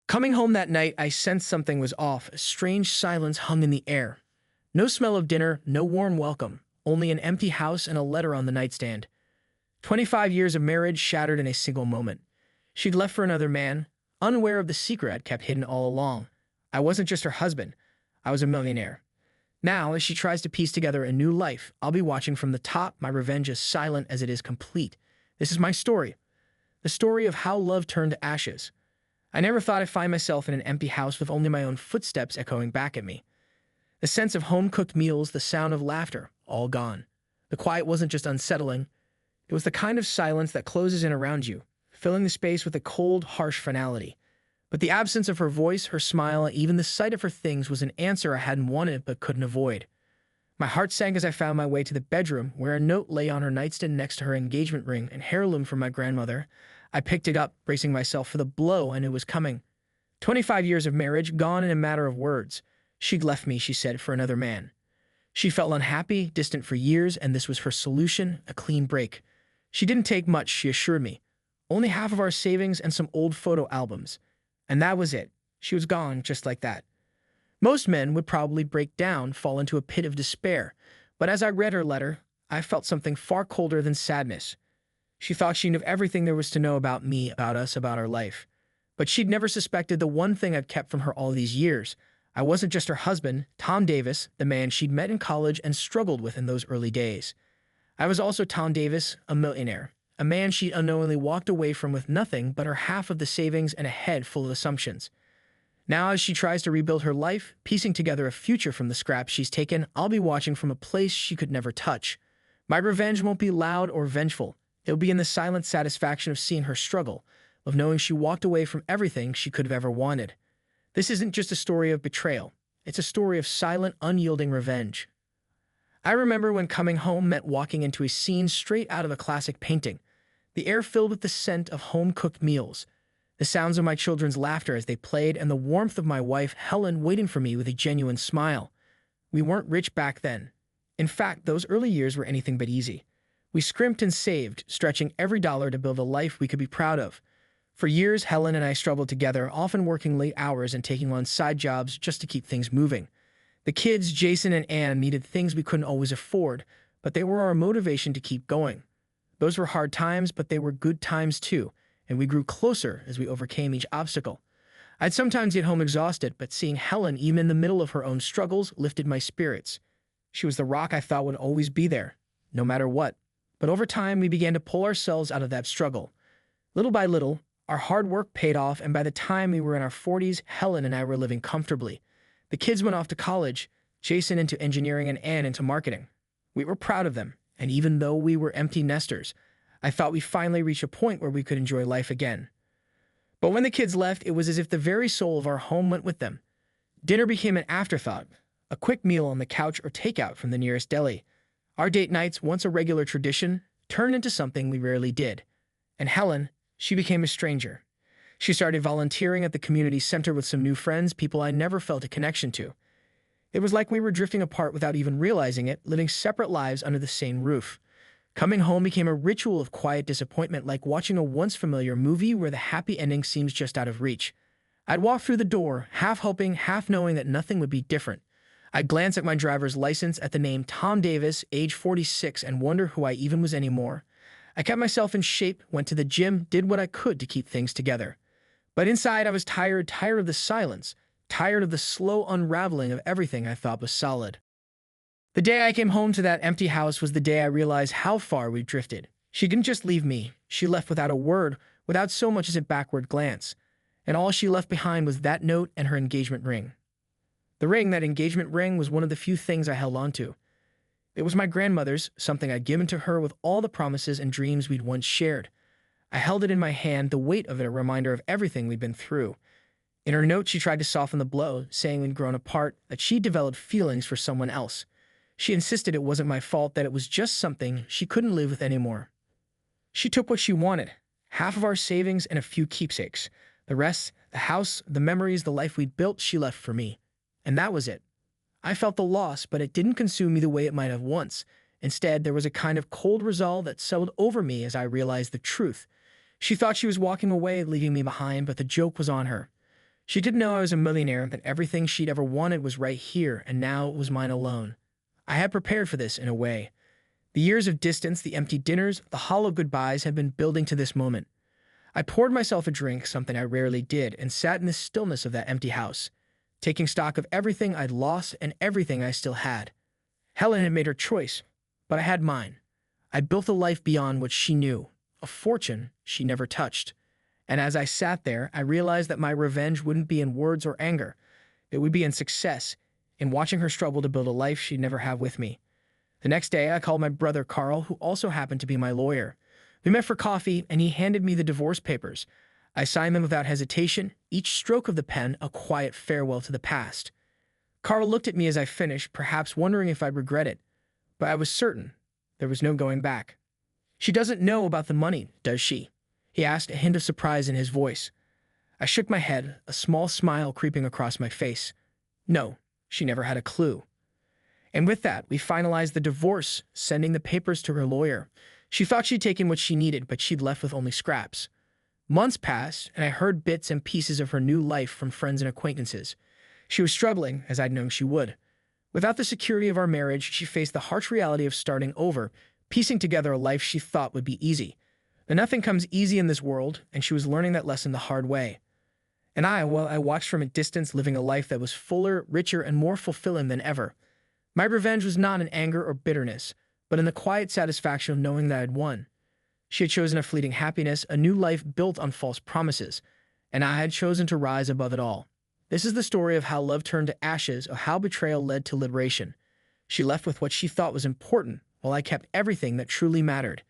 Coming home that night, I sensed something was off. A strange silence hung in the air. No smell of dinner, no warm welcome, only an empty house and a letter on the nightstand. 25 years of marriage shattered in a single moment. She'd left for another man, unaware of the secret I'd kept hidden all along. I wasn't just her husband, I was a millionaire. Now, as she tries to piece together a new life, I'll be watching from the top, my revenge as silent as it is complete. This is my story. The story of how love turned to ashes. I never thought I'd find myself in an empty house with only my own footsteps echoing back at me. The sense of home-cooked meals, the sound of laughter, all gone. The quiet wasn't just unsettling. It was the kind of silence that closes in around you, filling the space with a cold, harsh finality. But the absence of her voice, her smile, even the sight of her things was an answer I hadn't wanted but couldn't avoid. My heart sank as I found my way to the bedroom, where a note lay on her nightstand next to her engagement ring and heirloom from my grandmother. I picked it up, bracing myself for the blow I knew was coming. 25 years of marriage, gone in a matter of words. She'd left me, she said, for another man. She felt unhappy, distant for years, and this was her solution, a clean break. She didn't take much, she assured me. Only half of our savings and some old photo albums. And that was it. She was gone, just like that. Most men would probably break down, fall into a pit of despair. But as I read her letter, I felt something far colder than sadness. She thought she knew everything there was to know about me, about us, about our life. But she'd never suspected the one thing I'd kept from her all these years. I wasn't just her husband, Tom Davis, the man she'd met in college and struggled with in those early days. I was also Tom Davis, a millionaire, a man she'd unknowingly walked away from with nothing but her half of the savings and a head full of assumptions. Now, as she tries to rebuild her life, piecing together a future from the scraps she's taken, I'll be watching from a place she could never touch. My revenge won't be loud or vengeful. It'll be in the silent satisfaction of seeing her struggle, of knowing she walked away from everything she could have ever wanted. This isn't just a story of betrayal. It's a story of silent, unyielding revenge. I remember when coming home meant walking into a scene straight out of a classic painting. The air filled with the scent of home-cooked meals, the sounds of my children's laughter as they played, and the warmth of my wife, Helen, waiting for me with a genuine smile. We weren't rich back then. In fact, those early years were anything but easy. We scrimped and saved, stretching every dollar to build a life we could be proud of. For years, Helen and I struggled together, often working late hours and taking on side jobs just to keep things moving. The kids, Jason and Anne, needed things we couldn't always afford, but they were our motivation to keep going. Those were hard times, but they were good times too, and we grew closer as we overcame each obstacle. I'd sometimes get home exhausted, but seeing Helen, even in the middle of her own struggles, lifted my spirits. She was the rock I thought would always be there, no matter what. But over time, we began to pull ourselves out of that struggle. Little by little, our hard work paid off, and by the time we were in our 40s, Helen and I were living comfortably. The kids went off to college, Jason into engineering and Anne into marketing. We were proud of them, and even though we were empty nesters, I thought we finally reached a point where we could enjoy life again. But when the kids left, it was as if the very soul of our home went with them. Dinner became an afterthought, a quick meal on the couch or takeout from the nearest deli. Our date nights, once a regular tradition, turned into something we rarely did. And Helen, she became a stranger. She started volunteering at the community center with some new friends, people I never felt a connection to. It was like we were drifting apart without even realizing it, living separate lives under the same roof. Coming home became a ritual of quiet disappointment, like watching a once familiar movie where the happy ending seems just out of reach. I'd walk through the door, half hoping, half knowing that nothing would be different. I'd glance at my driver's license at the name Tom Davis, age 46, and wonder who I even was anymore. I kept myself in shape, went to the gym, did what I could to keep things together. But inside I was tired of the silence, tired of the slow unraveling of everything I thought was solid. The day I came home to that empty house was the day I realized how far we'd drifted. She didn't just leave me. She left without a word, without so much as a backward glance. And all she left behind was that note and her engagement ring. That engagement ring, was one of the few things I held on to. It was my grandmother's, something I'd given to her with all the promises and dreams we'd once shared. I held it in my hand, the weight of it a reminder of everything we'd been through. In her note, she tried to soften the blow, saying we'd grown apart, that she'd developed feelings for someone else. She insisted it wasn't my fault, that it was just something she couldn't live with anymore. She took what she wanted, half of our savings and a few keepsakes. The rest, the house, the memories, the life we'd built, she left for me. And that was it. I felt the loss, but it didn't consume me the way it might have once. Instead, there was a kind of cold resolve that settled over me as I realized the truth. She thought she was walking away, leaving me behind, but the joke was on her. She didn't know I was a millionaire, that everything she'd ever wanted was right here, and now it was mine alone. I had prepared for this in a way. The years of distance, the empty dinners, the hollow goodbyes had been building to this moment. I poured myself a drink, something I rarely did, and sat in the stillness of that empty house, taking stock of everything I'd lost and everything I still had. Helen had made her choice, but I had mine. I'd built a life beyond what she knew, a fortune she never touched. And as I sat there, I realized that my revenge wouldn't be in words or anger. It would be in success, in watching her struggle to build a life she'd never have with me. The next day, I called my brother Carl, who also happened to be my lawyer. We met for coffee, and he handed me the divorce papers. I signed them without hesitation, each stroke of the pen a quiet farewell to the past. Carl looked at me as I finished, perhaps wondering if I'd regret it. But I was certain there was no going back. "She doesn't know about the money, does she?" he asked, a hint of surprise in his voice. I shook my head, a small smile creeping across my face. No, she never had a clue. And with that, we finalized the divorce, sending the papers to her lawyer. She thought she'd taken what she needed, but she'd left with only scraps. Months passed, and I heard bits and pieces of her new life from friends and acquaintances. She was struggling, as I'd known she would. Without the security of our marriage, she faced the harsh reality of starting over, piecing together a life she thought would be easy. But nothing comes easy in this world, and she was learning that lesson the hard way. And I watched from a distance, living a life that was fuller, richer, and more fulfilling than ever. My revenge was not in anger or bitterness, but in the quiet satisfaction of knowing that I'd won. She had chosen a fleeting happiness, a new life built on false promises, and I had chosen to rise above it all. This is the story of how love turned to ashes, of how betrayal led to liberation. She left with what she thought was important, while I kept everything that truly mattered.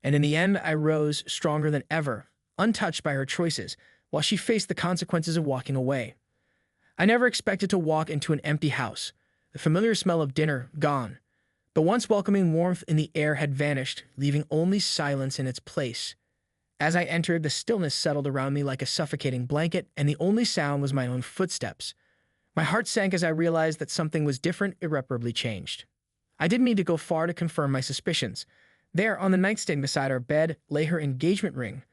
And in the end, I rose stronger than ever, untouched by her choices, while she faced the consequences of walking away. I never expected to walk into an empty house, the familiar smell of dinner gone. The once welcoming warmth in the air had vanished, leaving only silence in its place. As I entered, the stillness settled around me like a suffocating blanket, and the only sound was my own footsteps. My heart sank as I realized that something was different, irreparably changed. I didn't need to go far to confirm my suspicions. There, on the nightstand beside our bed, lay her engagement ring,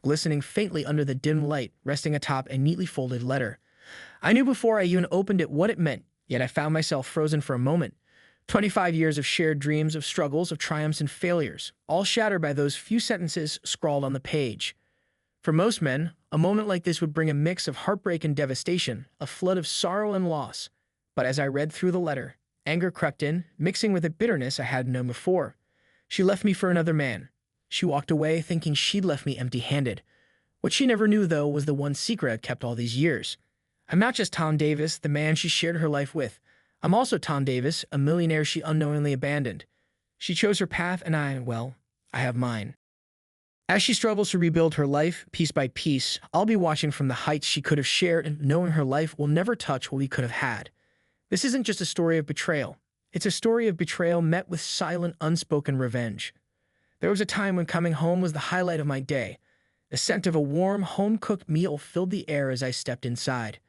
glistening faintly under the dim light, resting atop a neatly folded letter. I knew before I even opened it what it meant, yet I found myself frozen for a moment. 25 years of shared dreams, of struggles, of triumphs and failures, all shattered by those few sentences scrawled on the page. For most men, a moment like this would bring a mix of heartbreak and devastation, a flood of sorrow and loss. But as I read through the letter, anger crept in, mixing with a bitterness I hadn't known before. She left me for another man. She walked away thinking she'd left me empty-handed. What she never knew, though, was the one secret I'd kept all these years. I'm not just Tom Davis, the man she shared her life with. I'm also Tom Davis, a millionaire she unknowingly abandoned. She chose her path, and I have mine. As she struggles to rebuild her life, piece by piece, I'll be watching from the heights she could have shared, and knowing her life will never touch what we could have had. This isn't just a story of betrayal. It's a story of betrayal met with silent, unspoken revenge. There was a time when coming home was the highlight of my day. The scent of a warm, home-cooked meal filled the air as I stepped inside.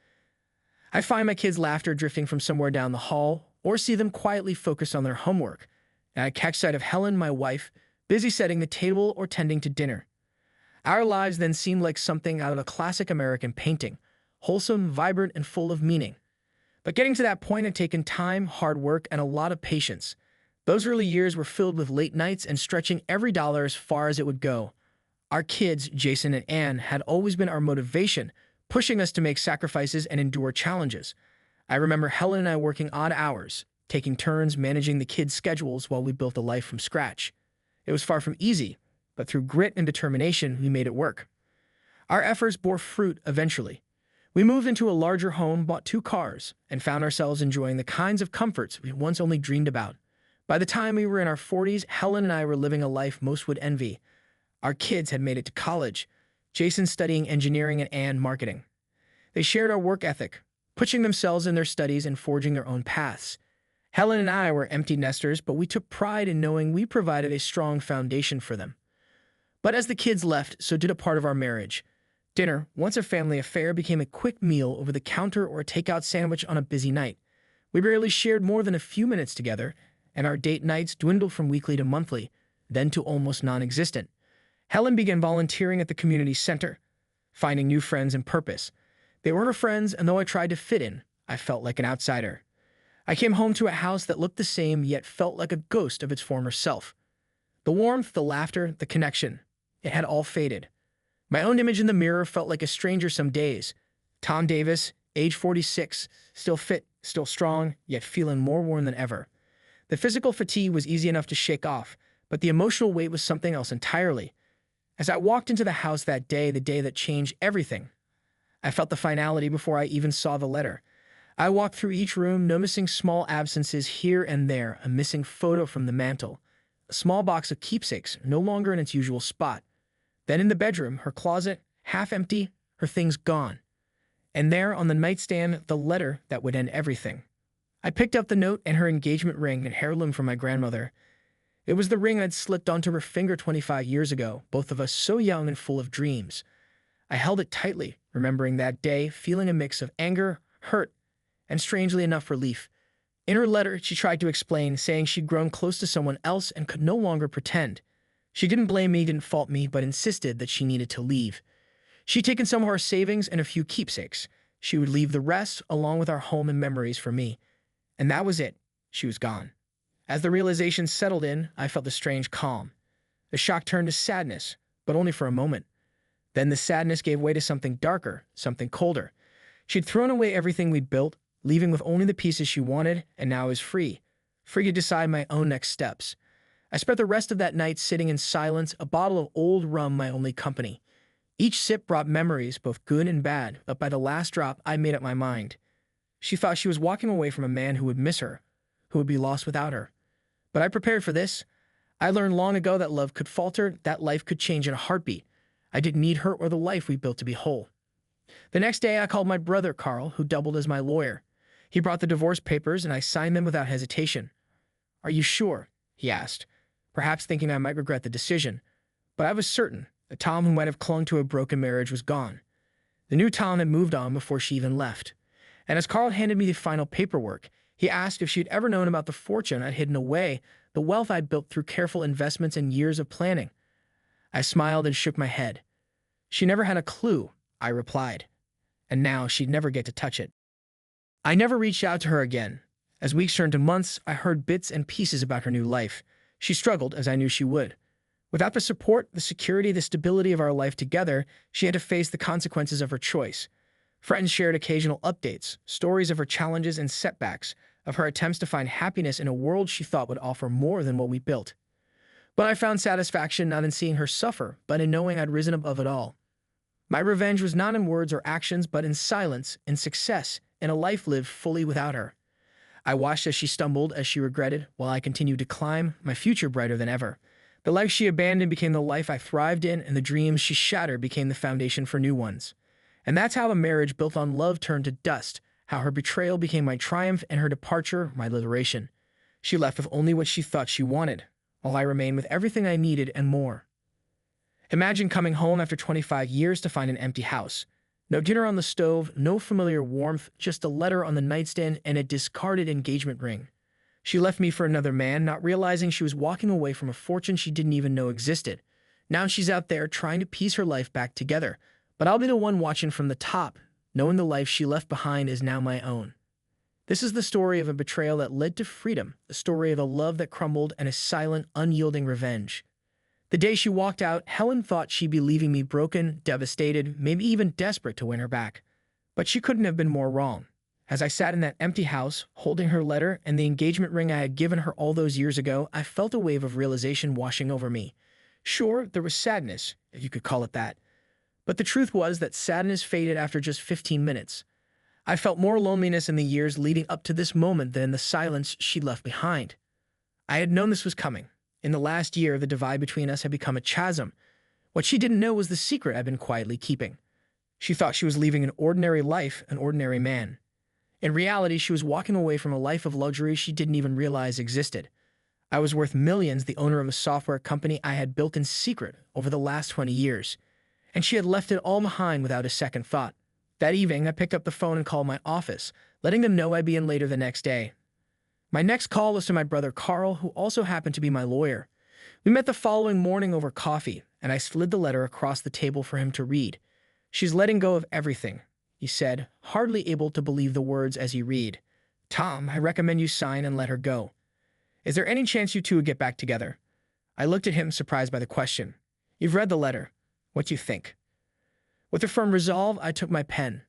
I find my kids' laughter drifting from somewhere down the hall, or see them quietly focused on their homework, and I catch sight of Helen, my wife, busy setting the table or tending to dinner. Our lives then seemed like something out of a classic American painting, wholesome, vibrant, and full of meaning. But getting to that point had taken time, hard work, and a lot of patience. Those early years were filled with late nights and stretching every dollar as far as it would go. Our kids, Jason and Anne, had always been our motivation, pushing us to make sacrifices and endure challenges. I remember Helen and I working odd hours, taking turns managing the kids' schedules while we built a life from scratch. It was far from easy, but through grit and determination, we made it work. Our efforts bore fruit eventually. We moved into a larger home, bought 2 cars, and found ourselves enjoying the kinds of comforts we once only dreamed about. By the time we were in our 40s, Helen and I were living a life most would envy. Our kids had made it to college, Jason studying engineering and Anne marketing. They shared our work ethic, pushing themselves in their studies and forging their own paths. Helen and I were empty nesters, but we took pride in knowing we provided a strong foundation for them. But as the kids left, so did a part of our marriage. Dinner, once a family affair, became a quick meal over the counter or a takeout sandwich on a busy night. We barely shared more than a few minutes together, and our date nights dwindled from weekly to monthly, then to almost non-existent. Helen began volunteering at the community center, finding new friends and purpose. They weren't her friends, and though I tried to fit in, I felt like an outsider. I came home to a house that looked the same yet felt like a ghost of its former self. The warmth, the laughter, the connection, it had all faded. My own image in the mirror felt like a stranger some days. Tom Davis, age 46, still fit, still strong, yet feeling more worn than ever. The physical fatigue was easy enough to shake off, but the emotional weight was something else entirely. As I walked into the house that day, the day that changed everything, I felt the finality before I even saw the letter. I walked through each room, noticing small absences here and there, a missing photo from the mantel, a small box of keepsakes no longer in its usual spot. Then in the bedroom, her closet, half empty, her things gone. And there on the nightstand, the letter that would end everything. I picked up the note and her engagement ring, an heirloom from my grandmother. It was the ring I'd slipped onto her finger 25 years ago, both of us so young and full of dreams. I held it tightly, remembering that day, feeling a mix of anger, hurt, and strangely enough, relief. In her letter, she tried to explain, saying she'd grown close to someone else and could no longer pretend. She didn't blame me, didn't fault me, but insisted that she needed to leave. She'd taken some of our savings and a few keepsakes. She would leave the rest, along with our home and memories, for me. And that was it. She was gone. As the realization settled in, I felt a strange calm. The shock turned to sadness, but only for a moment. Then the sadness gave way to something darker, something colder. She'd thrown away everything we'd built, leaving with only the pieces she wanted, and now I was free to decide my own next steps. I spent the rest of that night sitting in silence, a bottle of old rum my only company. Each sip brought memories, both good and bad, but by the last drop, I made up my mind. She thought she was walking away from a man who would miss her, who would be lost without her. But I prepared for this. I learned long ago that love could falter, that life could change in a heartbeat. I didn't need her or the life we built to be whole. The next day, I called my brother, Carl, who doubled as my lawyer. He brought the divorce papers, and I signed them without hesitation. "Are you sure?" he asked, perhaps thinking I might regret the decision. But I was certain. The Tom who might have clung to a broken marriage was gone. The new Tom had moved on before she even left. And as Carl handed me the final paperwork, he asked if she'd ever known about the fortune I'd hidden away, the wealth I'd built through careful investments and years of planning. I smiled and shook my head. She never had a clue, I replied. And now she'd never get to touch it. I never reached out to her again. As weeks turned to months, I heard bits and pieces about her new life. She struggled, as I knew she would. Without the support, the security, the stability of our life together, she had to face the consequences of her choice. Friends shared occasional updates, stories of her challenges and setbacks, of her attempts to find happiness in a world she thought would offer more than what we built. But I found satisfaction not in seeing her suffer, but in knowing I'd risen above it all. My revenge was not in words or actions, but in silence, in success, in a life lived fully without her. I watched as she stumbled, as she regretted, while I continued to climb, my future brighter than ever. The life she abandoned became the life I thrived in, and the dreams she shattered became the foundation for new ones. And that's how a marriage built on love turned to dust, how her betrayal became my triumph and her departure my liberation. She left with only what she thought she wanted, while I remained with everything I needed and more. Imagine coming home after 25 years to find an empty house. No dinner on the stove, no familiar warmth, just a letter on the nightstand and a discarded engagement ring. She left me for another man, not realizing she was walking away from a fortune she didn't even know existed. Now she's out there trying to piece her life back together, but I'll be the one watching from the top, knowing the life she left behind is now my own. This is the story of a betrayal that led to freedom, the story of a love that crumbled and a silent, unyielding revenge. The day she walked out, Helen thought she'd be leaving me broken, devastated, maybe even desperate to win her back. But she couldn't have been more wrong. As I sat in that empty house, holding her letter and the engagement ring I had given her all those years ago, I felt a wave of realization washing over me. Sure, there was sadness, if you could call it that. But the truth was that sadness faded after just 15 minutes. I felt more loneliness in the years leading up to this moment than in the silence she'd left behind. I had known this was coming. In the last year, the divide between us had become a chasm. What she didn't know was the secret I'd been quietly keeping. She thought she was leaving an ordinary life, an ordinary man. In reality, she was walking away from a life of luxury she didn't even realize existed. I was worth millions, the owner of a software company I had built in secret over the last 20 years. And she had left it all behind without a second thought. That evening, I picked up the phone and called my office, letting them know I'd be in later the next day. My next call was to my brother Carl, who also happened to be my lawyer. We met the following morning over coffee, and I slid the letter across the table for him to read. She's letting go of everything. he said, hardly able to believe the words as he read. Tom, I recommend you sign and let her go. Is there any chance you two would get back together? I looked at him, surprised by the question. You've read the letter. What do you think? With a firm resolve, I took my pen,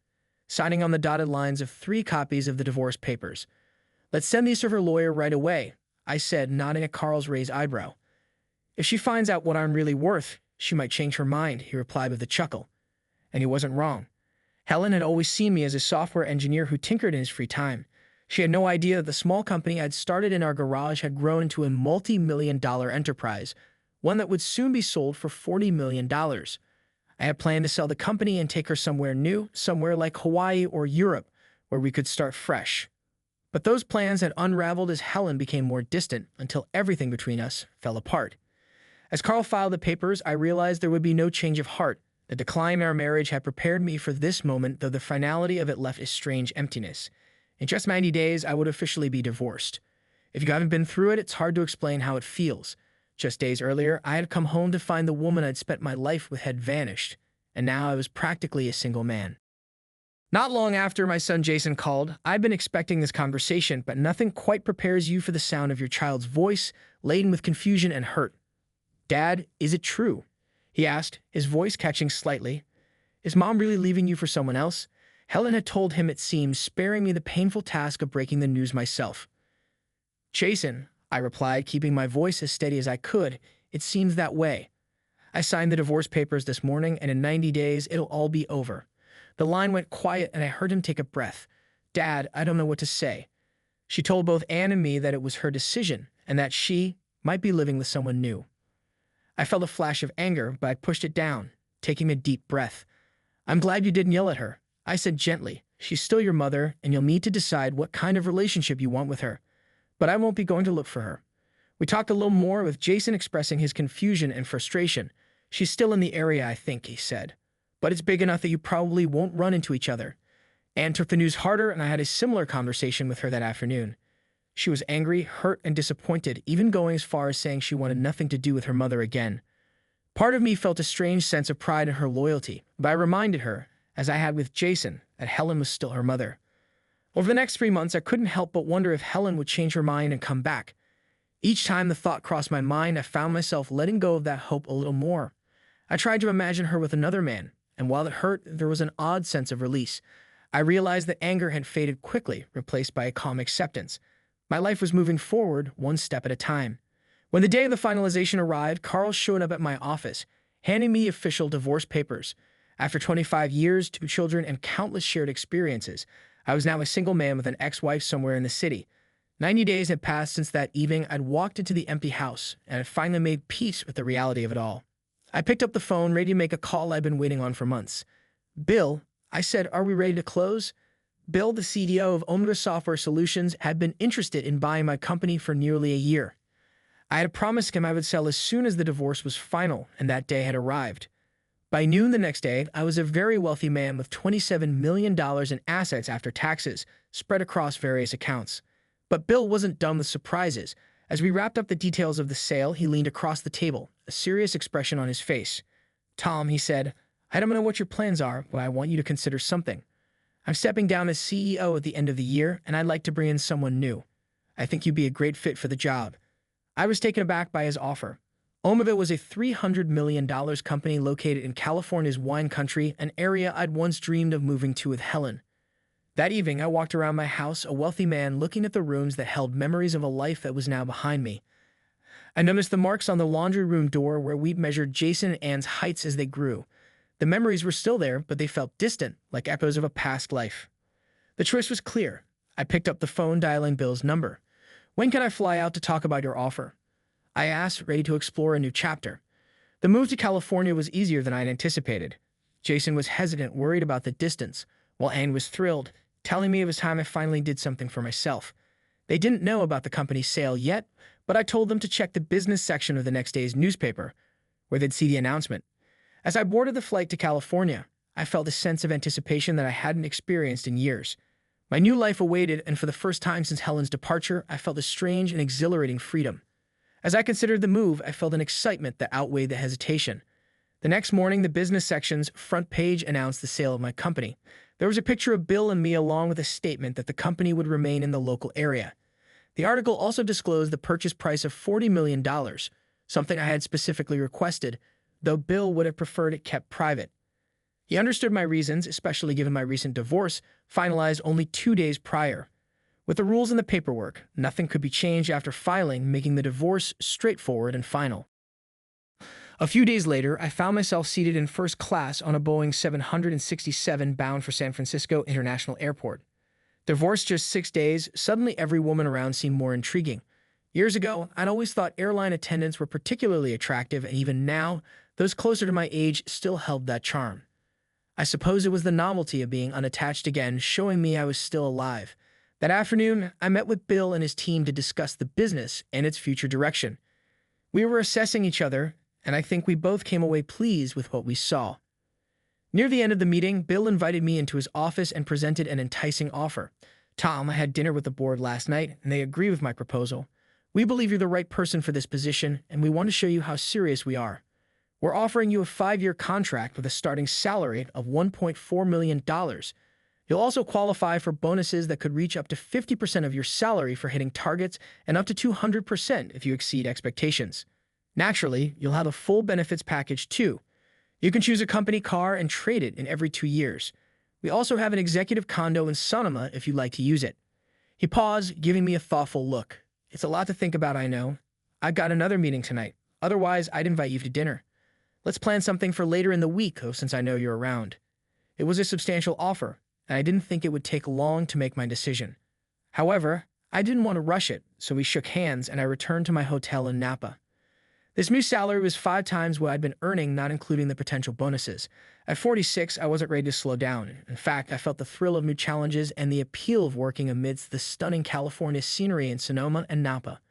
signing on the dotted lines of 3 copies of the divorce papers. Let's send these to her lawyer right away, I said, nodding at Carl's raised eyebrow. If she finds out what I'm really worth, she might change her mind, he replied with a chuckle. And he wasn't wrong. Helen had always seen me as a software engineer who tinkered in his free time. She had no idea that the small company I'd started in our garage had grown into a multi-million-dollar enterprise, one that would soon be sold for $40 million. I had planned to sell the company and take her somewhere new, somewhere like Hawaii or Europe, where we could start fresh. But those plans had unraveled as Helen became more distant until everything between us fell apart. As Carl filed the papers, I realized there would be no change of heart. The decline in our marriage had prepared me for this moment, though the finality of it left a strange emptiness. In just 90 days, I would officially be divorced. If you haven't been through it, it's hard to explain how it feels. Just days earlier, I had come home to find the woman I'd spent my life with had vanished, and now I was practically a single man. Not long after my son Jason called, I'd been expecting this conversation, but nothing quite prepares you for the sound of your child's voice, laden with confusion and hurt. Dad, is it true? He asked, his voice catching slightly. Is Mom really leaving you for someone else? Helen had told him, it seemed, sparing me the painful task of breaking the news myself. Jason, I replied, keeping my voice as steady as I could, it seems that way. I signed the divorce papers this morning, and in 90 days, it'll all be over. The line went quiet, and I heard him take a breath. Dad, I don't know what to say. She told both Anne and me that it was her decision, and that she might be living with someone new. I felt a flash of anger, but I pushed it down, taking a deep breath. I'm glad you didn't yell at her. I said gently, she's still your mother, and you'll need to decide what kind of relationship you want with her. But I won't be going to look for her. We talked a little more, with Jason expressing his confusion and frustration. She's still in the area, I think, he said. But it's big enough that you probably won't run into each other. Anne took the news harder, and I had a similar conversation with her that afternoon. She was angry, hurt, and disappointed, even going as far as saying she wanted nothing to do with her mother again. Part of me felt a strange sense of pride in her loyalty, but I reminded her, as I had with Jason, that Helen was still her mother. Over the next 3 months, I couldn't help but wonder if Helen would change her mind and come back. Each time the thought crossed my mind, I found myself letting go of that hope a little more. I tried to imagine her with another man, and while it hurt, there was an odd sense of release. I realized that anger had faded quickly, replaced by a calm acceptance. My life was moving forward, one step at a time. When the day of the finalization arrived, Carl showed up at my office, handing me official divorce papers. After 25 years, 2 children, and countless shared experiences, I was now a single man with an ex-wife somewhere in the city. 90 days had passed since that evening I'd walked into the empty house, and had finally made peace with the reality of it all. I picked up the phone, ready to make a call I'd been waiting on for months. Bill, I said, are we ready to close? Bill, the CDO of Omega Software Solutions, had been interested in buying my company for nearly a year. I had promised him I would sell as soon as the divorce was final, and that day had arrived. By noon the next day, I was a very wealthy man with $27 million in assets after taxes, spread across various accounts. But Bill wasn't done with surprises. As we wrapped up the details of the sale, he leaned across the table, a serious expression on his face. Tom, he said, I don't know what your plans are, but I want you to consider something. I'm stepping down as CEO at the end of the year, and I'd like to bring in someone new. I think you'd be a great fit for the job. I was taken aback by his offer. Omega was a $300 million company located in California's wine country, an area I'd once dreamed of moving to with Helen. That evening, I walked around my house, a wealthy man looking at the rooms that held memories of a life that was now behind me. I noticed the marks on the laundry room door where we'd measured Jason and Anne's heights as they grew. The memories were still there, but they felt distant, like echoes of a past life. The choice was clear. I picked up the phone, dialing Bill's number. When can I fly out to talk about your offer? I asked, ready to explore a new chapter. The move to California was easier than I'd anticipated. Jason was hesitant, worried about the distance, while Anne was thrilled, telling me it was time I finally did something for myself. They didn't know about the company's sale yet, but I told them to check the business section of the next day's newspaper, where they'd see the announcement. As I boarded the flight to California, I felt a sense of anticipation that I hadn't experienced in years. My new life awaited, and for the first time since Helen's departure, I felt a strange and exhilarating freedom. As I considered the move, I felt an excitement that outweighed the hesitation. The next morning, the business section's front page announced the sale of my company. There was a picture of Bill and me along with a statement that the company would remain in the local area. The article also disclosed the purchase price of $40 million, something I had specifically requested, though Bill would have preferred it kept private. He understood my reasons, especially given my recent divorce, finalized only 2 days prior. With the rules and the paperwork, nothing could be changed after filing, making the divorce straightforward and final. A few days later, I found myself seated in first class on a Boeing 767 bound for San Francisco International Airport. Divorced just 6 days, suddenly every woman around seemed more intriguing. Years ago, I'd always thought airline attendants were particularly attractive, and even now, those closer to my age still held that charm. I suppose it was the novelty of being unattached again, showing me I was still alive. That afternoon, I met with Bill and his team to discuss the business and its future direction. We were assessing each other, and I think we both came away pleased with what we saw. Near the end of the meeting, Bill invited me into his office and presented an enticing offer. "Tom, I had dinner with the board last night, and they agree with my proposal. We believe you're the right person for this position, and we want to show you how serious we are. We're offering you a 5-year contract with a starting salary of $1.4 million. You'll also qualify for bonuses that could reach up to 50% of your salary for hitting targets and up to 200% if you exceed expectations. Naturally, you'll have a full benefits package too. You can choose a company car and trade it in every 2 years. We also have an executive condo in Sonoma if you'd like to use it." He paused, giving me a thoughtful look. "It's a lot to think about, I know. I've got another meeting tonight. Otherwise, I'd invite you to dinner. Let's plan something for later in the week, though, since I know you're around." It was a substantial offer, and I didn't think it would take long to make my decision. However, I didn't want to rush it, so we shook hands and I returned to my hotel in Napa. This new salary was 5 times what I'd been earning, not including the potential bonuses. At 46, I wasn't ready to slow down. In fact, I felt the thrill of new challenges and the appeal of working amidst the stunning California scenery in Sonoma and Napa.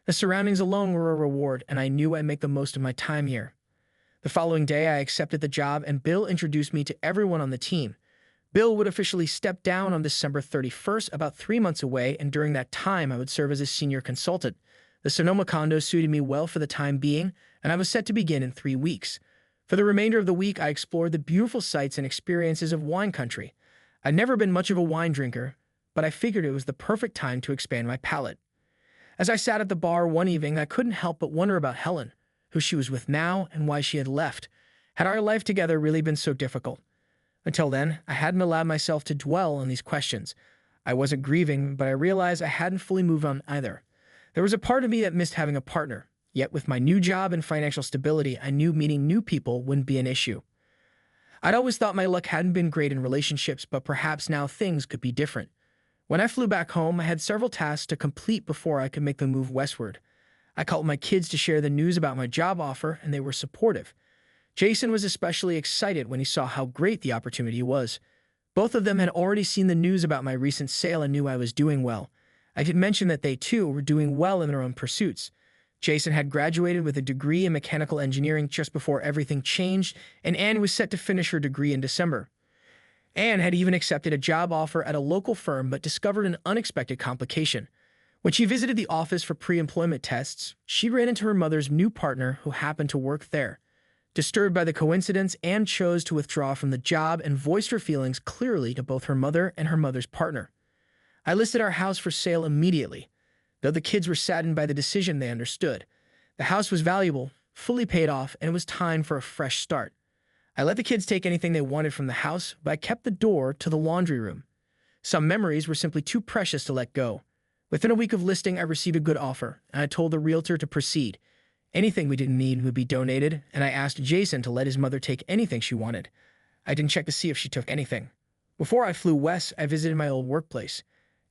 The surroundings alone were a reward, and I knew I'd make the most of my time here. The following day, I accepted the job, and Bill introduced me to everyone on the team. Bill would officially step down on December 31st, about 3 months away, and during that time, I would serve as a senior consultant. The Sonoma condo suited me well for the time being, and I was set to begin in 3 weeks. For the remainder of the week, I explored the beautiful sights and experiences of wine country. I'd never been much of a wine drinker, but I figured it was the perfect time to expand my palate. As I sat at the bar one evening, I couldn't help but wonder about Helen, who she was with now and why she had left. Had our life together really been so difficult? Until then, I hadn't allowed myself to dwell on these questions. I wasn't grieving, but I realized I hadn't fully moved on either. There was a part of me that missed having a partner, yet with my new job and financial stability, I knew meeting new people wouldn't be an issue. I'd always thought my luck hadn't been great in relationships, but perhaps now things could be different. When I flew back home, I had several tasks to complete before I could make the move westward. I called my kids to share the news about my job offer, and they were supportive. Jason was especially excited when he saw how great the opportunity was. Both of them had already seen the news about my recent sale and knew I was doing well. I did mention that they, too, were doing well in their own pursuits. Jason had graduated with a degree in mechanical engineering just before everything changed, and Anne was set to finish her degree in December. Anne had even accepted a job offer at a local firm but discovered an unexpected complication. When she visited the office for pre-employment tests, she ran into her mother's new partner who happened to work there. Disturbed by the coincidence, Anne chose to withdraw from the job and voiced her feelings clearly to both her mother and her mother's partner. I listed our house for sale immediately. Though the kids were saddened by the decision, they understood. The house was valuable, fully paid off, and it was time for a fresh start. I let the kids take anything they wanted from the house, but I kept the door to the laundry room. Some memories were simply too precious to let go. Within a week of listing, I received a good offer, and I told the realtor to proceed. Anything we didn't need would be donated, and I asked Jason to let his mother take anything she wanted. I didn't check to see if she took anything. Before I flew west, I visited my old workplace.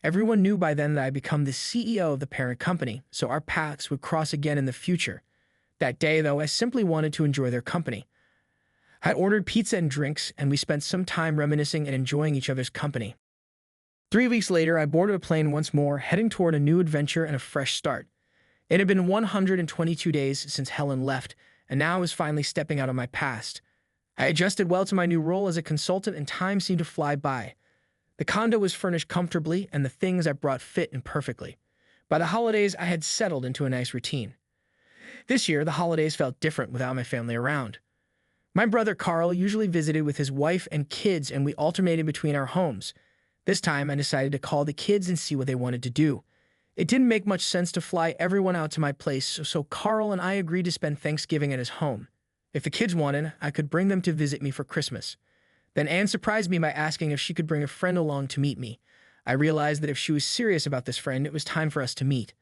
Everyone knew by then that I'd become the CEO of the parent company, so our paths would cross again in the future. That day, though, I simply wanted to enjoy their company. I ordered pizza and drinks, and we spent some time reminiscing and enjoying each other's company. 3 weeks later, I boarded a plane once more, heading toward a new adventure and a fresh start. It had been 122 days since Helen left, and now I was finally stepping out of my past. I adjusted well to my new role as a consultant, and time seemed to fly by. The condo was furnished comfortably, and the things I brought fit in perfectly. By the holidays, I had settled into a nice routine. This year, the holidays felt different without my family around. My brother Carl usually visited with his wife and kids, and we alternated between our homes. This time, I decided to call the kids and see what they wanted to do. It didn't make much sense to fly everyone out to my place, so Carl and I agreed to spend Thanksgiving at his home. If the kids wanted, I could bring them to visit me for Christmas. Then Anne surprised me by asking if she could bring a friend along to meet me. I realized that if she was serious about this friend, it was time for us to meet.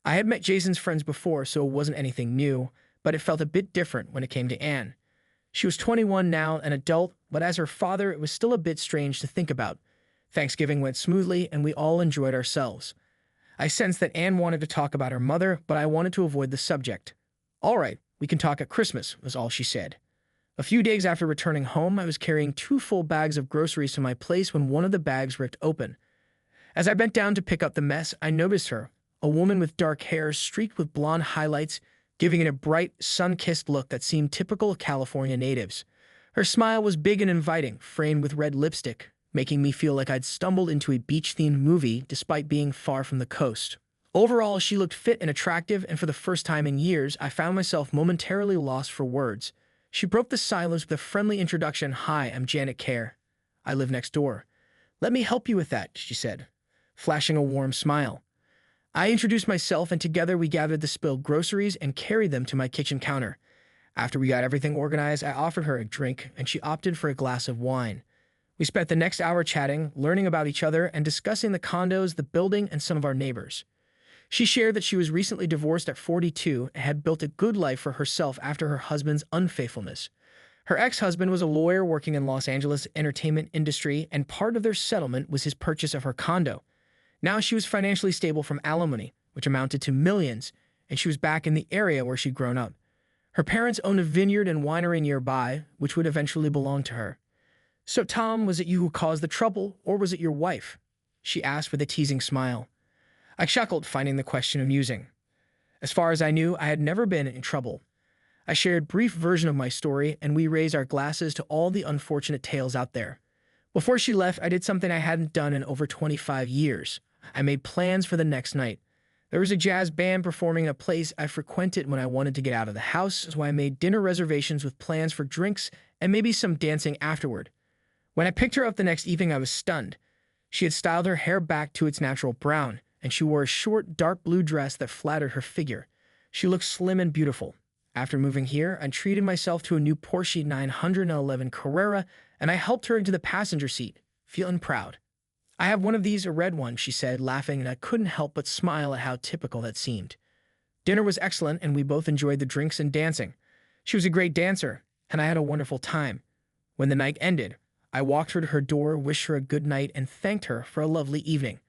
I had met Jason's friends before, so it wasn't anything new, but it felt a bit different when it came to Anne. She was 21 now, an adult, but as her father, it was still a bit strange to think about. Thanksgiving went smoothly, and we all enjoyed ourselves. I sensed that Anne wanted to talk about her mother, but I wanted to avoid the subject. "All right, we can talk at Christmas," was all she said. A few days after returning home, I was carrying 2 full bags of groceries to my place when one of the bags ripped open. As I bent down to pick up the mess, I noticed her, a woman with dark hair streaked with blonde highlights, giving it a bright, sun-kissed look that seemed typical of California natives. Her smile was big and inviting, framed with red lipstick, making me feel like I'd stumbled into a beach-themed movie despite being far from the coast. Overall, she looked fit and attractive, and for the first time in years, I found myself momentarily lost for words. She broke the silence with a friendly introduction. "Hi, I'm Janet Kerr. I live next door." "Let me help you with that," she said, flashing a warm smile. I introduced myself, and together we gathered the spilled groceries and carried them to my kitchen counter. After we got everything organized, I offered her a drink, and she opted for a glass of wine. We spent the next hour chatting, learning about each other, and discussing the condos, the building, and some of our neighbors. She shared that she was recently divorced at 42 and had built a good life for herself after her husband's unfaithfulness. Her ex-husband was a lawyer working in Los Angeles entertainment industry, and part of their settlement was his purchase of her condo. Now she was financially stable from alimony, which amounted to millions, and she was back in the area where she'd grown up. Her parents owned a vineyard and winery nearby, which would eventually belong to her. "So, Tom, was it you who caused the trouble, or was it your wife?" she asked with a teasing smile. I chuckled, finding the question amusing. As far as I knew, I had never been in trouble. I shared a brief version of my story, and we raised our glasses to all the unfortunate tales out there. Before she left, I did something I hadn't done in over 25 years. I made plans for the next night. There was a jazz band performing in a place I frequented when I wanted to get out of the house, so I made dinner reservations with plans for drinks and maybe some dancing afterward. When I picked her up the next evening, I was stunned. She had styled her hair back to its natural brown, and she wore a short, dark blue dress that flattered her figure. She looked slim and beautiful. After moving here, I treated myself to a new Porsche 911 Carrera, and I helped her into the passenger seat, feeling proud. "I have one of these, a red one," she said, laughing, and I couldn't help but smile at how typical that seemed. Dinner was excellent, and we both enjoyed the drinks and dancing. She was a great dancer, and I had a wonderful time. When the night ended, I walked her to her door, wished her a good night, and thanked her for a lovely evening.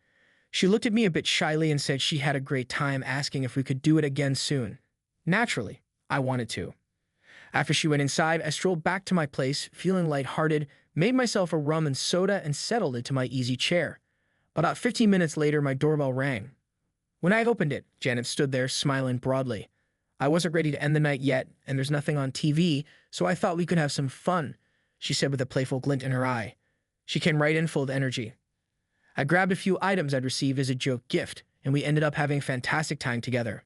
She looked at me a bit shyly and said she had a great time, asking if we could do it again soon. Naturally, I wanted to. After she went inside, I strolled back to my place, feeling lighthearted, made myself a rum and soda, and settled into my easy chair. About 15 minutes later, my doorbell rang. When I opened it, Janet stood there, smiling broadly. "I wasn't ready to end the night yet, and there's nothing on TV, so I thought we could have some fun," she said with a playful glint in her eye. She came right in full of energy. I grabbed a few items I'd received as a joke gift, and we ended up having a fantastic time together.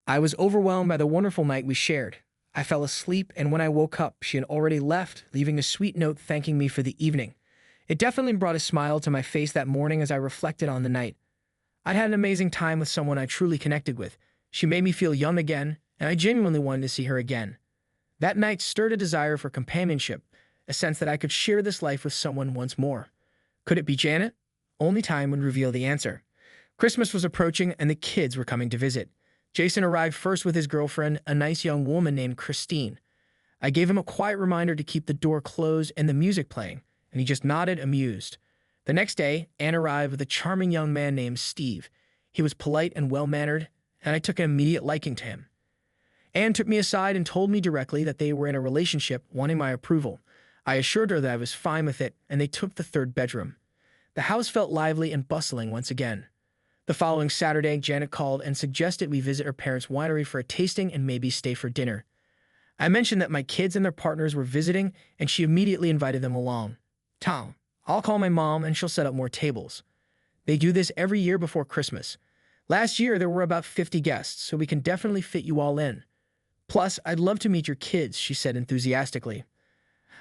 I was overwhelmed by the wonderful night we shared. I fell asleep, and when I woke up, she had already left, leaving a sweet note thanking me for the evening. It definitely brought a smile to my face that morning as I reflected on the night. I'd had an amazing time with someone I truly connected with. She made me feel young again, and I genuinely wanted to see her again. That night stirred a desire for companionship, a sense that I could share this life with someone once more. Could it be Janet? Only time would reveal the answer. Christmas was approaching, and the kids were coming to visit. Jason arrived first with his girlfriend, a nice young woman named Christine. I gave him a quiet reminder to keep the door closed and the music playing, and he just nodded, amused. The next day, Anne arrived with a charming young man named Steve. He was polite and well-mannered, and I took an immediate liking to him. Anne took me aside and told me directly that they were in a relationship, wanting my approval. I assured her that I was fine with it, and they took the third bedroom. The house felt lively and bustling once again. The following Saturday, Janet called and suggested we visit her parents' winery for a tasting and maybe stay for dinner. I mentioned that my kids and their partners were visiting, and she immediately invited them along. "Tom, I'll call my mom and she'll set up more tables. They do this every year before Christmas. Last year, there were about 50 guests, so we can definitely fit you all in. Plus, I'd love to meet your kids, she said enthusiastically.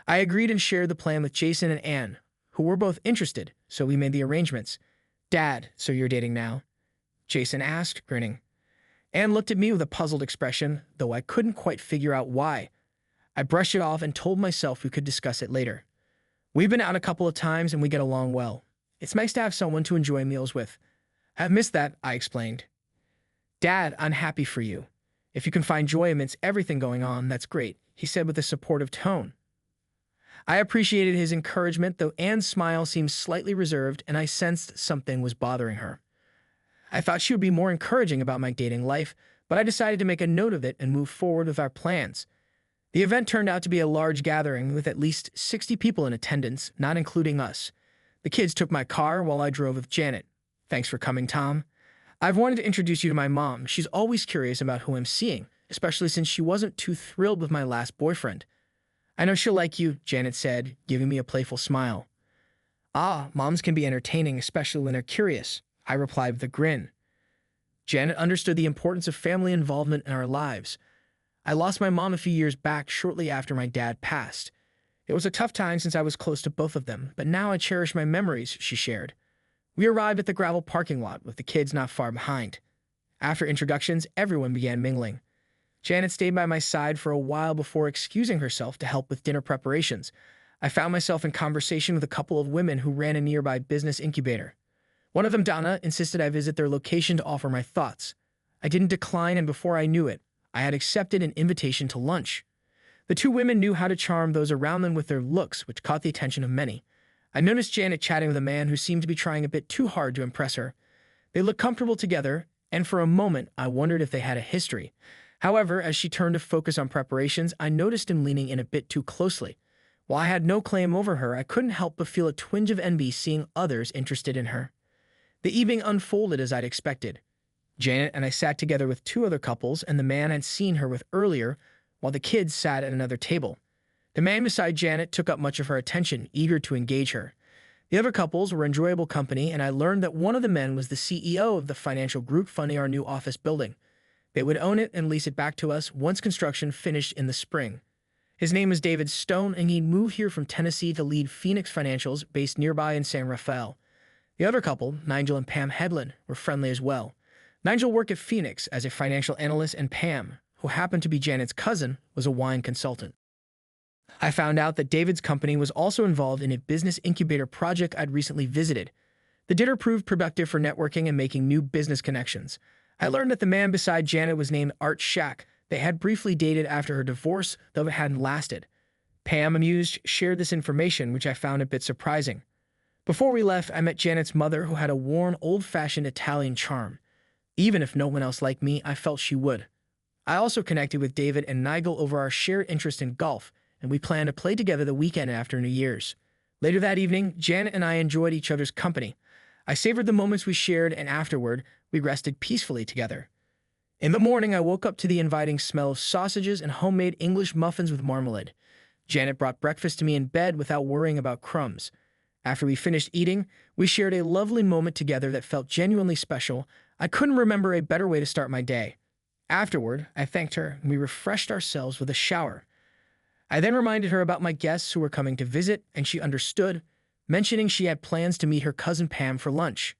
I agreed and shared the plan with Jason and Anne, who were both interested, so we made the arrangements. Dad, so you're dating now? Jason asked, grinning. Anne looked at me with a puzzled expression, though I couldn't quite figure out why. I brushed it off and told myself we could discuss it later. We've been out a couple of times and we get along well. It's nice to have someone to enjoy meals with. I've missed that, I explained. Dad, I'm happy for you. If you can find joy amidst everything going on, that's great, he said with a supportive tone. I appreciated his encouragement, though Anne's smile seemed slightly reserved and I sensed something was bothering her. I thought she would be more encouraging about my dating life, but I decided to make a note of it and move forward with our plans. The event turned out to be a large gathering with at least 60 people in attendance, not including us. The kids took my car while I drove with Janet. Thanks for coming, Tom. I've wanted to introduce you to my mom. She's always curious about who I'm seeing, especially since she wasn't too thrilled with my last boyfriend. I know she'll like you, Janet said, giving me a playful smile. Ah, moms can be entertaining, especially when they're curious, I replied with a grin. Janet understood the importance of family involvement in our lives. I lost my mom a few years back shortly after my dad passed. It was a tough time since I was close to both of them, but now I cherish my memories, she shared. We arrived at the gravel parking lot with the kids not far behind. After introductions, everyone began mingling. Janet stayed by my side for a while before excusing herself to help with dinner preparations. I found myself in conversation with a couple of women who ran a nearby business incubator. One of them, Donna, insisted I visit their location to offer my thoughts. I didn't decline, and before I knew it, I had accepted an invitation to lunch. The two women knew how to charm those around them with their looks, which caught the attention of many. I noticed Janet chatting with a man who seemed to be trying a bit too hard to impress her. They looked comfortable together, and for a moment I wondered if they had a history. However, as she turned to focus on preparations, I noticed him leaning in a bit too closely. While I had no claim over her, I couldn't help but feel a twinge of envy seeing others interested in her. The evening unfolded as I'd expected. Janet and I sat together with two other couples and the man I'd seen her with earlier, while the kids sat at another table. The man beside Janet took up much of her attention, eager to engage her. The other couples were enjoyable company, and I learned that one of the men was the CEO of the financial group funding our new office building. They would own it and lease it back to us once construction finished in the spring. His name is David Stone, and he'd moved here from Tennessee to lead Phoenix Financials, based nearby in San Rafael. The other couple, Nigel and Pam Headland, were friendly as well. Nigel worked at Phoenix as a financial analyst, and Pam, who happened to be Janet's cousin, was a wine consultant. I found out that David's company was also involved in a business incubator project I'd recently visited. The dinner proved productive for networking and making new business connections. I learned that the man beside Janet was named Art Shack. They had briefly dated after her divorce, though it hadn't lasted. Pam, amused, shared this information, which I found a bit surprising. Before we left, I met Janet's mother, who had a worn, old-fashioned Italian charm. Even if no one else liked me, I felt she would. I also connected with David and Nigel over our shared interest in golf, and we planned to play together the weekend after New Year's. Later that evening, Janet and I enjoyed each other's company. I savored the moments we shared, and afterward, we rested peacefully together. In the morning, I woke up to the inviting smell of sausages and homemade English muffins with marmalade. Janet brought breakfast to me in bed without worrying about crumbs. After we finished eating, we shared a lovely moment together that felt genuinely special. I couldn't remember a better way to start my day. Afterward, I thanked her, and we refreshed ourselves with a shower. I then reminded her about my guests who were coming to visit, and she understood, mentioning she had plans to meet her cousin Pam for lunch.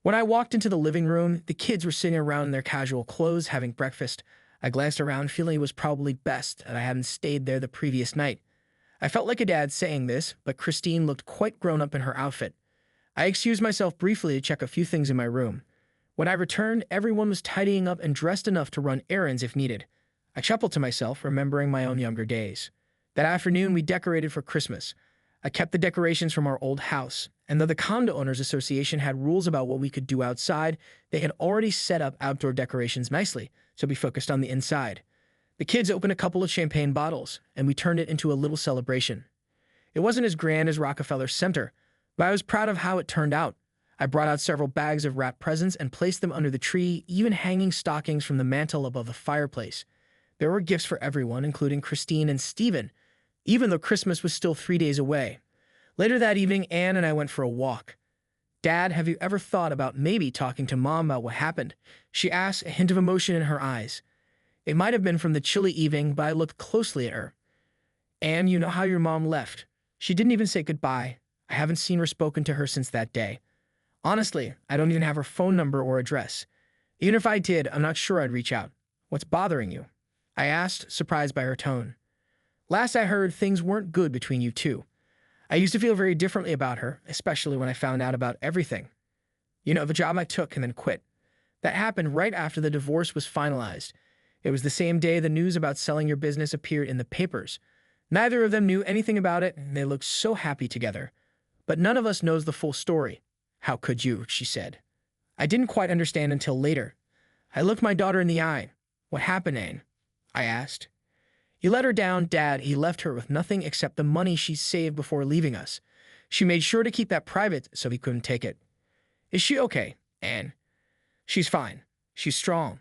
When I walked into the living room, the kids were sitting around in their casual clothes having breakfast. I glanced around, feeling it was probably best that I hadn't stayed there the previous night. I felt like a dad saying this, but Christine looked quite grown up in her outfit. I excused myself briefly to check a few things in my room. When I returned, everyone was tidying up and dressed enough to run errands if needed. I chuckled to myself, remembering my own younger days. That afternoon, we decorated for Christmas. I kept the decorations from our old house, and though the Condo Owners Association had rules about what we could do outside, they had already set up outdoor decorations nicely, so we focused on the inside. The kids opened a couple of champagne bottles, and we turned it into a little celebration. It wasn't as grand as Rockefeller Center, but I was proud of how it turned out. I brought out several bags of wrapped presents and placed them under the tree, even hanging stockings from the mantel above the fireplace. There were gifts for everyone, including Christine and Stephen, even though Christmas was still 3 days away. Later that evening, Anne and I went for a walk. "Dad, have you ever thought about maybe talking to Mom about what happened?" she asked, a hint of emotion in her eyes. It might have been from the chilly evening, but I looked closely at her. And you know how your mom left. She didn't even say goodbye. I haven't seen or spoken to her since that day. Honestly, I don't even have her phone number or address. Even if I did, I'm not sure I'd reach out. What's bothering you? I asked, surprised by her tone. Last I heard, things weren't good between you two. I used to feel very differently about her, especially when I found out about everything. You know, the job I took and then quit. That happened right after the divorce was finalized. It was the same day the news about selling your business appeared in the papers. Neither of them knew anything about it, and they looked so happy together. But none of us knows the full story. How could you? She said. I didn't quite understand until later. I looked my daughter in the eye. What happened, Anne? I asked. You let her down, Dad. He left her with nothing except the money she saved before leaving us. She made sure to keep that private so he couldn't take it. Is she okay, Anne? She's fine. She's strong.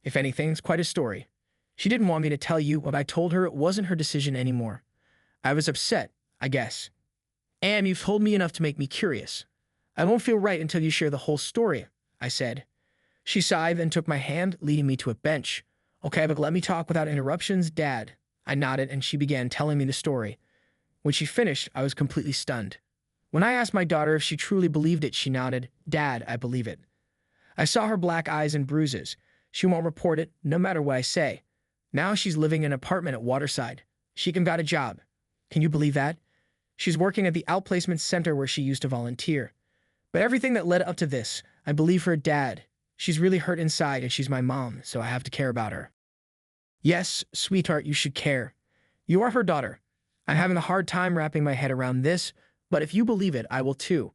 If anything, it's quite a story. She didn't want me to tell you, but I told her it wasn't her decision anymore. I was upset, I guess. Anne, you've told me enough to make me curious. I won't feel right until you share the whole story, I said. She sighed and took my hand, leading me to a bench. Okay, but let me talk without interruptions, Dad. I nodded, and she began telling me the story. When she finished, I was completely stunned. When I asked my daughter if she truly believed it, she nodded. Dad, I believe it. I saw her black eyes and bruises. She won't report it, no matter what I say. Now she's living in an apartment at Waterside. She even got a job. Can you believe that? She's working at the outplacement center where she used to volunteer. But everything that led up to this, I believe her dad. She's really hurt inside, and she's my mom, so I have to care about her. Yes, sweetheart, you should care. You are her daughter. I'm having a hard time wrapping my head around this, but if you believe it, I will too.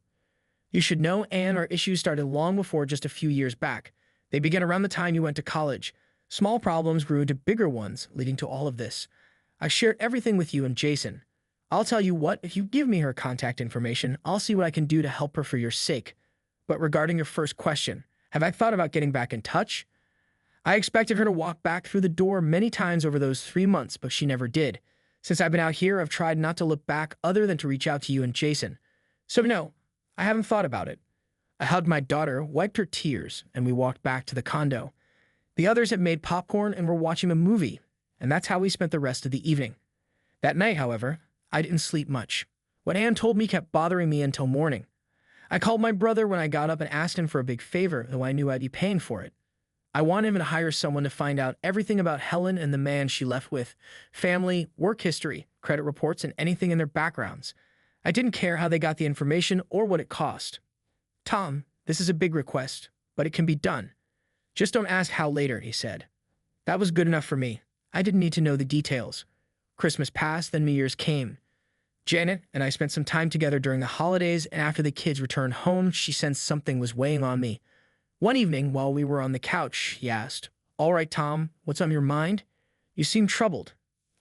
You should know, Anne, our issues started long before just a few years back. They began around the time you went to college. Small problems grew into bigger ones, leading to all of this. I shared everything with you and Jason. I'll tell you what, if you give me her contact information, I'll see what I can do to help her for your sake. But regarding your first question, have I thought about getting back in touch? I expected her to walk back through the door many times over those 3 months, but she never did. Since I've been out here, I've tried not to look back other than to reach out to you and Jason. So no, I haven't thought about it. I hugged my daughter, wiped her tears, and we walked back to the condo. The others had made popcorn and were watching a movie, and that's how we spent the rest of the evening. That night, however, I didn't sleep much. What Anne told me kept bothering me until morning. I called my brother when I got up and asked him for a big favor, though I knew I'd be paying for it. I wanted him to hire someone to find out everything about Helen and the man she left with, family, work history, credit reports, and anything in their backgrounds. I didn't care how they got the information or what it cost. Tom, this is a big request, but it can be done. Just don't ask how later, he said. That was good enough for me. I didn't need to know the details. Christmas passed, then New Year's came. Janet and I spent some time together during the holidays, and after the kids returned home, she sensed something was weighing on me. One evening, while we were on the couch, he asked, All right, Tom, what's on your mind? You seem troubled.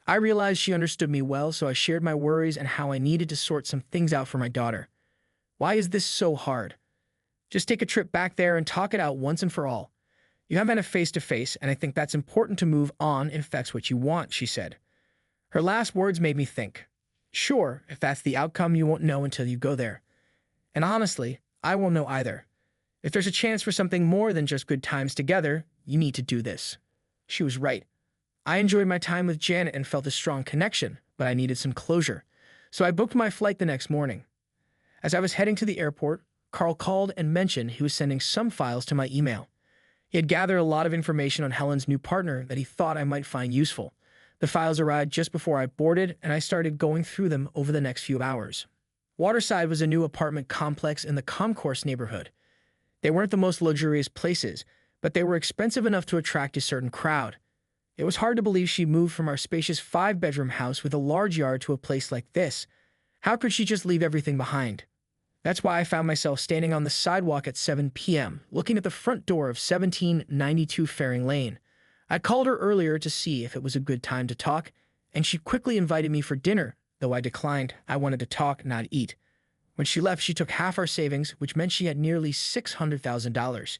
I realized she understood me well, so I shared my worries and how I needed to sort some things out for my daughter. Why is this so hard? Just take a trip back there and talk it out once and for all. You haven't had a face-to-face, and I think that's important to move on if that's what you want, she said. Her last words made me think. Sure, if that's the outcome, you won't know until you go there. And honestly, I won't know either. If there's a chance for something more than just good times together, you need to do this. She was right. I enjoyed my time with Janet and felt a strong connection, but I needed some closure. So I booked my flight the next morning. As I was heading to the airport, Carl called and mentioned he was sending some files to my email. He had gathered a lot of information on Helen's new partner that he thought I might find useful. The files arrived just before I boarded, and I started going through them over the next few hours. Waterside was a new apartment complex in the Concourse neighborhood. They weren't the most luxurious places, but they were expensive enough to attract a certain crowd. It was hard to believe she moved from our spacious 5-bedroom house with a large yard to a place like this. How could she just leave everything behind? That's why I found myself standing on the sidewalk at 7 p.m., looking at the front door of 1792 Faring Lane. I called her earlier to see if it was a good time to talk, and she quickly invited me for dinner, though I declined. I wanted to talk, not eat. When she left, she took half our savings, which meant she had nearly $600,000.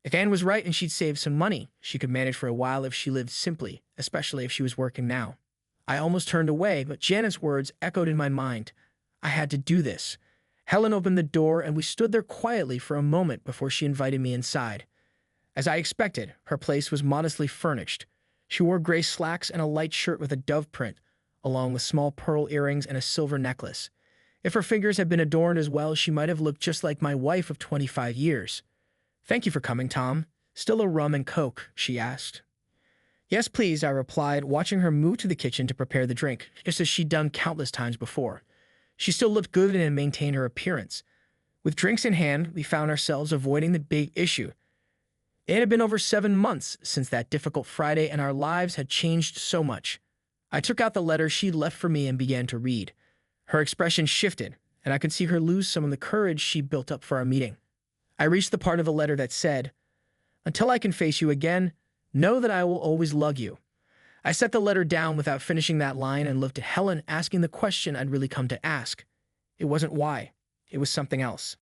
If Anne was right and she'd saved some money, she could manage for a while if she lived simply, especially if she was working now. I almost turned away, but Janet's words echoed in my mind. I had to do this. Helen opened the door, and we stood there quietly for a moment before she invited me inside. As I expected, her place was modestly furnished. She wore gray slacks and a light shirt with a dove print, along with small pearl earrings and a silver necklace. If her fingers had been adorned as well, she might have looked just like my wife of 25 years. "Thank you for coming, Tom. Still a rum and coke?" she asked. "Yes, please," I replied, watching her move to the kitchen to prepare the drink, just as she'd done countless times before. She still looked good and maintained her appearance. With drinks in hand, we found ourselves avoiding the big issue. It had been over 7 months since that difficult Friday, and our lives had changed so much. I took out the letter she'd left for me and began to read. Her expression shifted, and I could see her lose some of the courage she built up for our meeting. I reached the part of the letter that said, "Until I can face you again, know that I will always love you." I set the letter down without finishing that line and looked at Helen, asking the question I'd really come to ask. It wasn't why. It was something else.